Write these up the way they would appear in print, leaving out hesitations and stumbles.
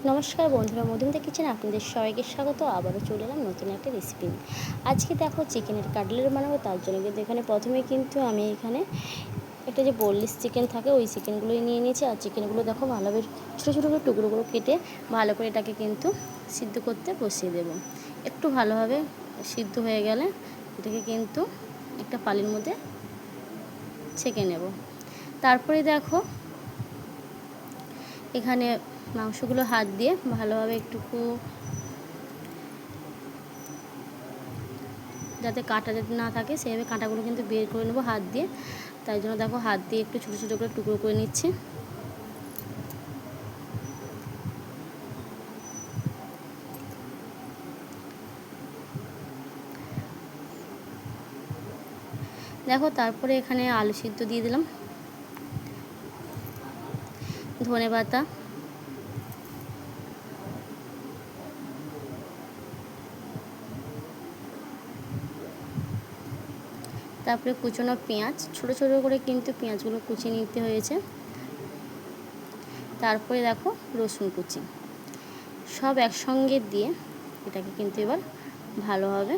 নমস্কার বন্ধুরা, মধুমিতা কিচেনে আপনাদের সবাইকে স্বাগত। আবারও চলে এলাম নতুন একটা রেসিপি নিয়ে। আজকে দেখো চিকেনের কাটলেট বানাবো। তার জন্য কিন্তু এখানে প্রথমে কিন্তু আমি এখানে একটা যে বোনলেস চিকেন থাকে ওই চিকেনগুলোই নিয়ে নিয়েছি। আর চিকেনগুলো দেখো ভালোভাবে ছোটো ছোটো করে টুকরো করে কেটে ভালো করে এটাকে কিন্তু সিদ্ধ করতে বসিয়ে দেব। একটু ভালোভাবে সিদ্ধ হয়ে গেলে এটাকে কিন্তু একটা পালির মধ্যে ছেঁকে নেব। তারপরে দেখো এখানে মাংসগুলো হাত দিয়ে ভালোভাবে একটুকু যাতে কাঁটা যাতে না থাকে সেইভাবে কাঁটাগুলো কিন্তু বের করে নেবো হাত দিয়ে। তাই জন্য দেখো হাত দিয়ে একটু ছোটো ছোটো করে টুকরো করে নিচ্ছি। দেখো তারপরে এখানে আলু সিদ্ধ দিয়ে দিলাম, ধনেপাতা, তারপরে কুচনো পেঁয়াজ, ছোটো ছোটো করে কিন্তু পেঁয়াজগুলো কুচিয়ে নিতে হয়েছে। তারপরে দেখো রসুন কুচি, সব একসঙ্গে দিয়ে এটাকে কিন্তু এবার ভালোভাবে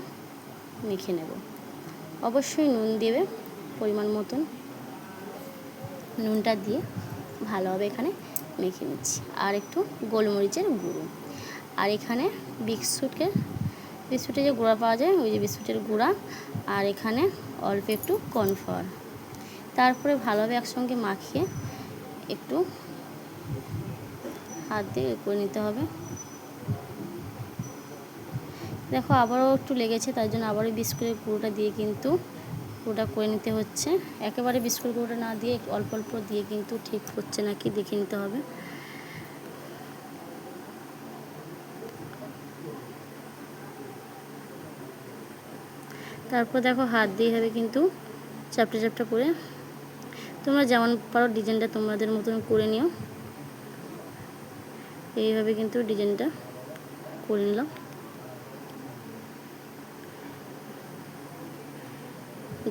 মেখে নেব। অবশ্যই নুন দেবে পরিমাণ মতন, নুনটা দিয়ে ভালোভাবে এখানে মেখে নিচ্ছি। আর একটু গোলমরিচের গুঁড়ো, আর এখানে বিস্কুটের যে গুঁড়া পাওয়া যায় ওই যে বিস্কুটের গুঁড়া, আর এখানে অল্প একটু কর্নফ্লাওয়ার। তারপরে ভালোভাবে একসঙ্গে মাখিয়ে একটু হাত দিয়ে করে নিতে হবে। দেখো আবারও একটু লেগেছে, তাই জন্য আবারও বিস্কুটের গুঁড়োটা দিয়ে কিন্তু পুরোটা করে নিতে হচ্ছে। একেবারে বিস্কুটের গুঁড়োটা না দিয়ে অল্প অল্প দিয়ে কিন্তু ঠিক হচ্ছে নাকি দেখে নিতে হবে। তারপর দেখো হাত দিয়ে হবে কিন্তু চ্যাপটা চ্যাপটা করে তোমরা যেমন পারো ডিজাইনটা তোমাদের মতন করে নিও। এইভাবে কিন্তু ডিজাইনটা করে নিলাম।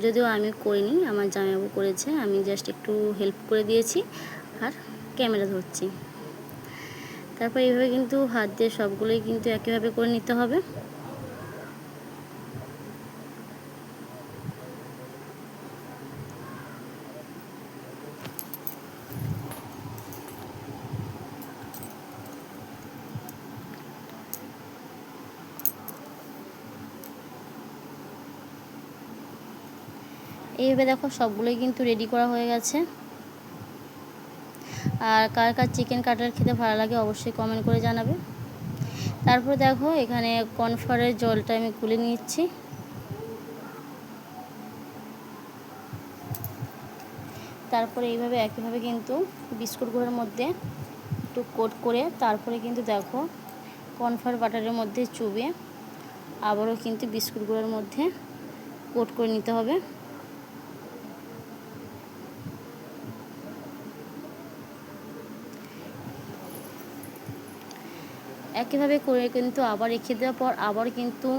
যদিও আমি করিনি, আমার জামাইবাবু করেছে, আমি জাস্ট একটু হেল্প করে দিয়েছি আর ক্যামেরা ধরছি। তারপর এইভাবে কিন্তু হাত দিয়ে সবগুলোই কিন্তু একইভাবে করে নিতে হবে। এইভাবে দেখো সবগুলোই কিন্তু রেডি করা হয়ে গেছে। আর কার কার চিকেন কাটলেট খেতে ভালো লাগে অবশ্যই কমেন্ট করে জানাবে। তারপর দেখো এখানে কর্নফ্লাওয়ারের জলটা আমি গুলে নিচ্ছি। তারপরে এইভাবে একইভাবে কিন্তু বিস্কুটগুলোর মধ্যে একটু কোট করে তারপরে কিন্তু দেখো কর্নফ্লাওয়ার বাটারের মধ্যে চুবিয়ে আবারও কিন্তু বিস্কুটগুলোর মধ্যে কোট করে নিতে হবে। একইভাবে করে কিন্তু আবার রেখে দেওয়ার পর আবার কিন্তু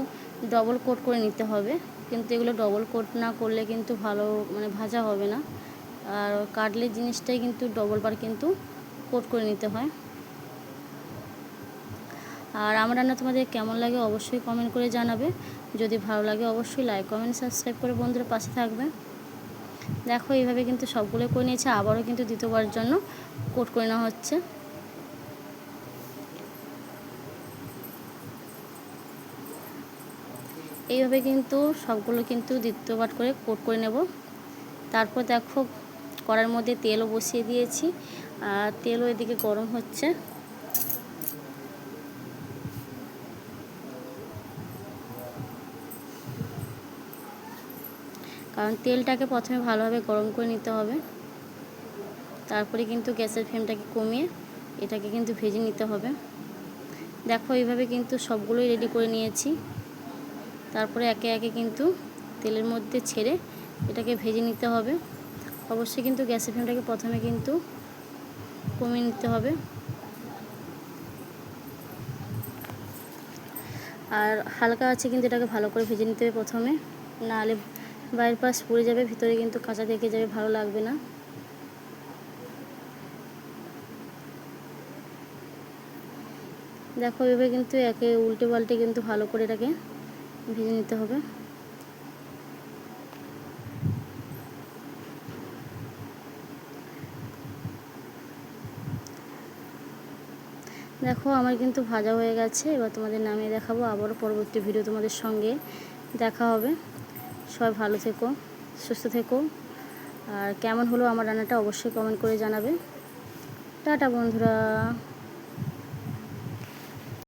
ডবল কোট করে নিতে হবে। কিন্তু এগুলো ডবল কোট না করলে কিন্তু ভালো ভাজা হবে না। আর কাটলেট জিনিসটাই কিন্তু ডবল বার কিন্তু কোট করে নিতে হয়। আর আমার রান্না তোমাদের কেমন লাগে অবশ্যই কমেন্ট করে জানাবে। যদি ভালো লাগে অবশ্যই লাইক কমেন্ট সাবস্ক্রাইব করে বন্ধুরা পাশে থাকবে। দেখো এইভাবে কিন্তু সবগুলো করে নিয়েছে, আবারও কিন্তু দ্বিতীয়বার জন্য কোট করে নেওয়া হচ্ছে। এইভাবে কিন্তু সবগুলো কিন্তু দ্বিতীয়বার করে কোট করে নেব। তারপর দেখো কড়ার মধ্যে তেলও বসিয়ে দিয়েছি, আর তেলও এদিকে গরম হচ্ছে। কারণ তেলটাকে প্রথমে ভালোভাবে গরম করে নিতে হবে, তারপরে কিন্তু গ্যাসের ফ্লেমটাকে কমিয়ে এটাকে কিন্তু ভেজে নিতে হবে। দেখো এইভাবে কিন্তু সবগুলোই রেডি করে নিয়েছি। তারপরে একে একে কিন্তু তেলের মধ্যে ছেড়ে এটাকে ভেজে নিতে হবে। অবশ্যই কিন্তু গ্যাসের ফ্লেমটাকে প্রথমে কিন্তু কমিয়ে নিতে হবে। আর হালকা আছে কিন্তু এটাকে ভালো করে ভেজে নিতে হবে প্রথমে, নাহলে বাইরের পাশ পুড়ে যাবে, ভিতরে কিন্তু কাঁচা থেকে যাবে, ভালো লাগবে না। দেখো এভাবে কিন্তু একে উল্টে পাল্টে কিন্তু ভালো করে এটাকে ভেজে নিতে হবে। দেখো আমার কিন্তু ভাজা হয়ে গেছে, এবার তোমাদের নামিয়ে দেখাবো। আবারও পরবর্তী ভিডিও তোমাদের সঙ্গে দেখা হবে। সবাই ভালো থেকো, সুস্থ থেকো। আর কেমন হলো আমার রান্নাটা অবশ্যই কমেন্ট করে জানাবে। টাটা বন্ধুরা।